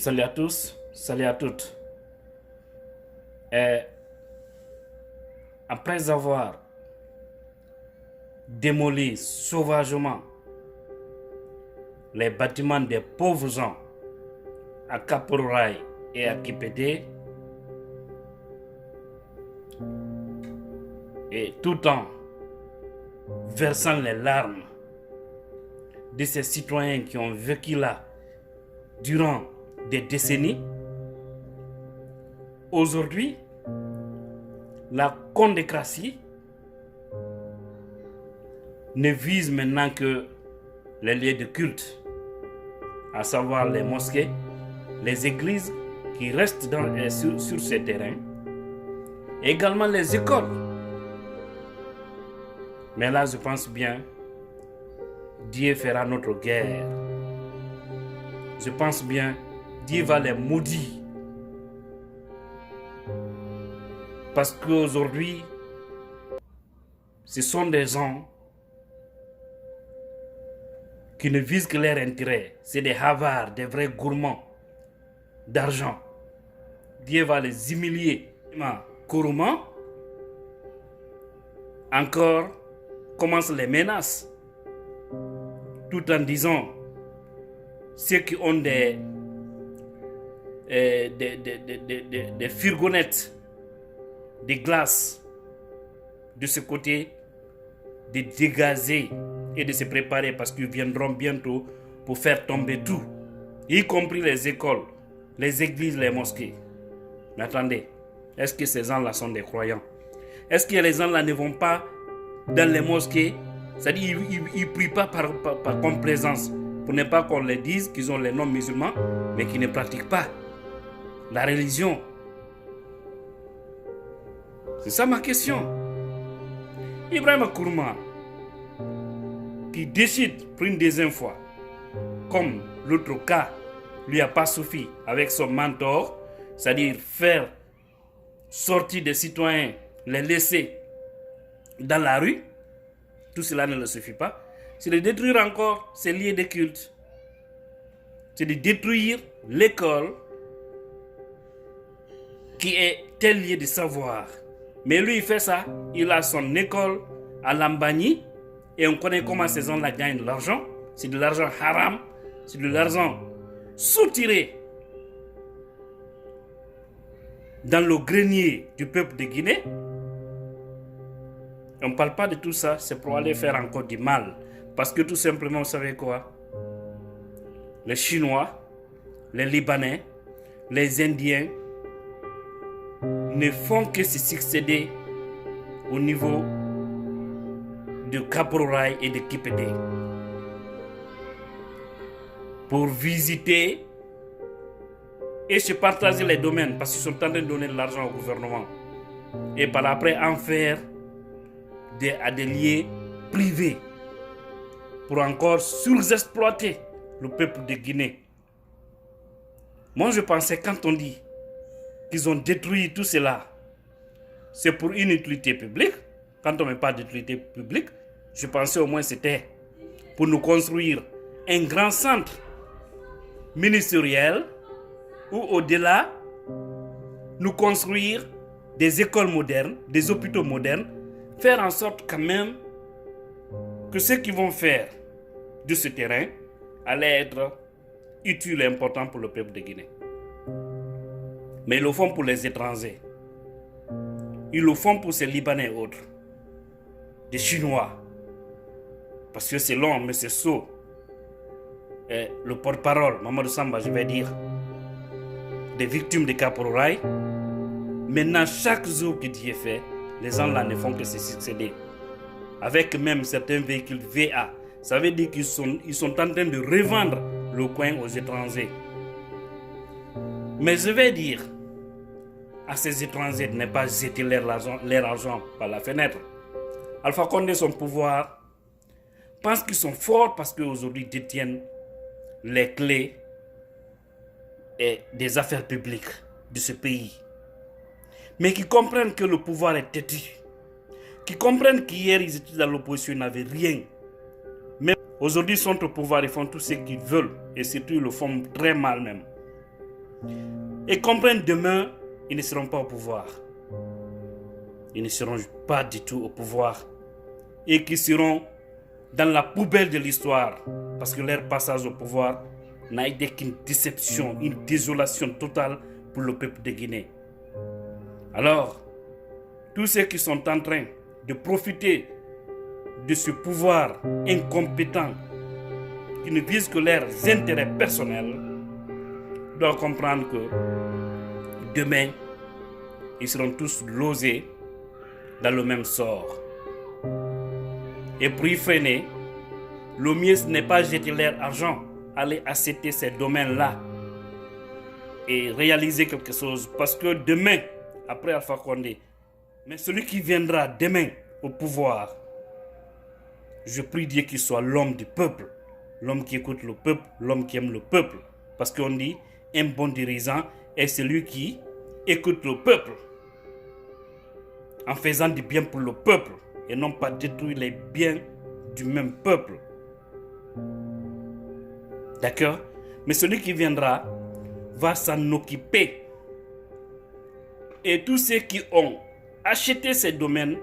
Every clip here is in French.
Salut à tous, salut à toutes. Et après avoir démoli sauvagement les bâtiments des pauvres gens à Kaporouraï et à Kipété, et tout en versant les larmes de ces citoyens qui ont vécu là durant des décennies, aujourd'hui, la condécratie ne vise maintenant que les lieux de culte, à savoir les mosquées, les églises qui restent sur ces terrains, et également les écoles. Mais là, je pense bien, Dieu fera notre guerre. Je pense bien, Dieu va les maudire. Parce qu'aujourd'hui, ce sont des gens qui ne visent que leur intérêt. C'est des avares, des vrais gourmands d'argent. Dieu va les humilier. Kourouma, encore, commence les menaces. Tout en disant, ceux qui ont des fourgonnettes, des glaces de ce côté, de dégazer et de se préparer parce qu'ils viendront bientôt pour faire tomber tout, y compris les écoles, les églises, les mosquées. Mais attendez, est-ce que ces gens-là sont des croyants? Est-ce que les gens-là ne vont pas dans les mosquées? C'est-à-dire ils ne prient pas par complaisance, pour ne pas qu'on les dise qu'ils ont les noms musulmans, mais qui ne pratiquent pas la religion. C'est ça ma question. Ibrahim Kourouma, qui décide pour une deuxième fois, comme l'autre cas lui a pas suffi avec son mentor, c'est-à-dire faire sortir des citoyens, les laisser dans la rue, tout cela ne le suffit pas. C'est de détruire encore ces lieux de culte. C'est de détruire l'école qui est tel lieu de savoir. Mais lui, il fait ça. Il a son école à Lambani et on connaît comment ces gens-là gagnent de l'argent. C'est de l'argent haram, c'est de l'argent soutiré dans le grenier du peuple de Guinée. On ne parle pas de tout ça, c'est pour aller faire encore du mal. Parce que tout simplement, vous savez quoi? Les Chinois, les Libanais, les Indiens ne font que se succéder au niveau de Kaporouraï et de Kipété pour visiter et se partager les domaines parce qu'ils sont en train de donner de l'argent au gouvernement et par après en faire à des lieux privés pour encore surexploiter le peuple de Guinée. Moi je pensais quand on dit qu'ils ont détruit tout cela, c'est pour une utilité publique. Quand on ne met pas d'utilité publique, je pensais au moins c'était pour nous construire un grand centre ministériel ou au-delà, nous construire des écoles modernes, des hôpitaux modernes, faire en sorte quand même que ceux qui vont faire de ce terrain allait être utile et important pour le peuple de Guinée. Mais ils le font pour les étrangers. Ils le font pour ces Libanais et autres. Des Chinois. Parce que selon M. Sow, le porte-parole, Mamadou Samba, je vais dire, des victimes de Kaporouraï, maintenant chaque jour que Dieu fait, les gens là ne font que se succéder. Avec même certains véhicules VA. Ça veut dire qu'ils sont en train de revendre le coin aux étrangers. Mais je vais dire à ces étrangers de ne pas jeter leur argent par la fenêtre. Alpha Condé, son pouvoir, pense qu'ils sont forts parce qu'aujourd'hui ils détiennent les clés des affaires publiques de ce pays. Mais qui comprennent que le pouvoir est têtu. Qui comprennent qu'hier ils étaient dans l'opposition, ils n'avaient rien. Mais aujourd'hui ils sont au pouvoir, ils font tout ce qu'ils veulent. Et surtout ils le font très mal même. et comprennent demain, ils ne seront pas au pouvoir. Ils ne seront pas du tout au pouvoir et qui seront dans la poubelle de l'histoire parce que leur passage au pouvoir n'a été qu'une déception, une désolation totale pour le peuple de Guinée. Alors, tous ceux qui sont en train de profiter de ce pouvoir incompétent qui ne vise que leurs intérêts personnels doivent comprendre que demain, ils seront tous logés dans le même sort. Et pour y freiner, le mieux ce n'est pas jeter leur argent, aller acheter ces domaines-là et réaliser quelque chose. Parce que demain, après Alpha Condé, mais celui qui viendra demain au pouvoir, je prie Dieu qu'il soit l'homme du peuple, l'homme qui écoute le peuple, l'homme qui aime le peuple. Parce qu'on dit, un bon dirigeant est celui qui écoute le peuple en faisant du bien pour le peuple et non pas détruire les biens du même peuple. D'accord? Mais celui qui viendra va s'en occuper. Et tous ceux qui ont acheté ces domaines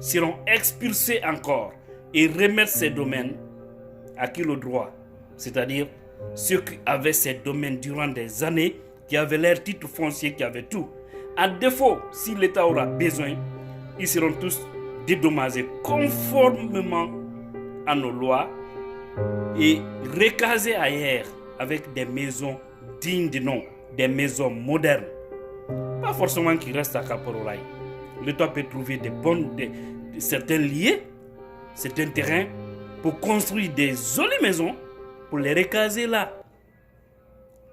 seront expulsés encore et remettre ces domaines à qui le droit? C'est-à-dire ceux qui avaient ces domaines durant des années, qui avaient leur titre foncier, qui avaient tout. À défaut, si l'État aura besoin, ils seront tous dédommagés conformément à nos lois et recasés ailleurs avec des maisons dignes de nom, des maisons modernes. Pas forcément qu'ils restent à Kapororaï. L'État peut trouver certains lieux, certains terrains pour construire des jolies maisons pour les recaser là.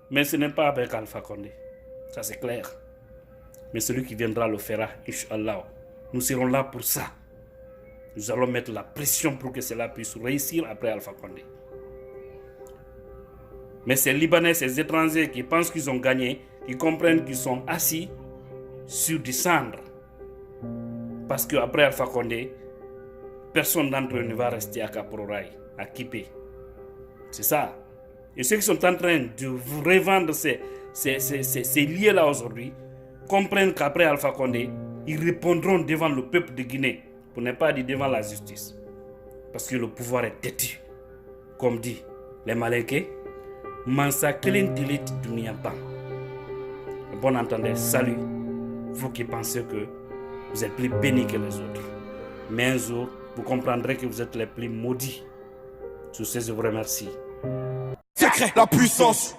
Mais ce n'est pas avec Alpha Condé. Ça c'est clair. Mais celui qui viendra le fera, Inch'Allah. Nous serons là pour ça. Nous allons mettre la pression pour que cela puisse réussir après Alpha Condé. Mais ces Libanais, ces étrangers qui pensent qu'ils ont gagné, qui comprennent qu'ils sont assis sur du cendre. Parce qu'après Alpha Condé, personne d'entre eux ne va rester à Kapororaï, à Kipé. C'est ça. Et ceux qui sont en train de vous revendre ces liens-là aujourd'hui, comprennent qu'après Alpha Condé, ils répondront devant le peuple de Guinée, pour ne pas dire devant la justice. Parce que le pouvoir est têtu. Comme dit les Malinqués, Mansa Kelen Dilit Duniapan. Bon entendeur, salut. Vous qui pensez que vous êtes plus bénis que les autres. Mais un jour, vous comprendrez que vous êtes les plus maudits. Sur ce, je vous remercie. Secret, la puissance.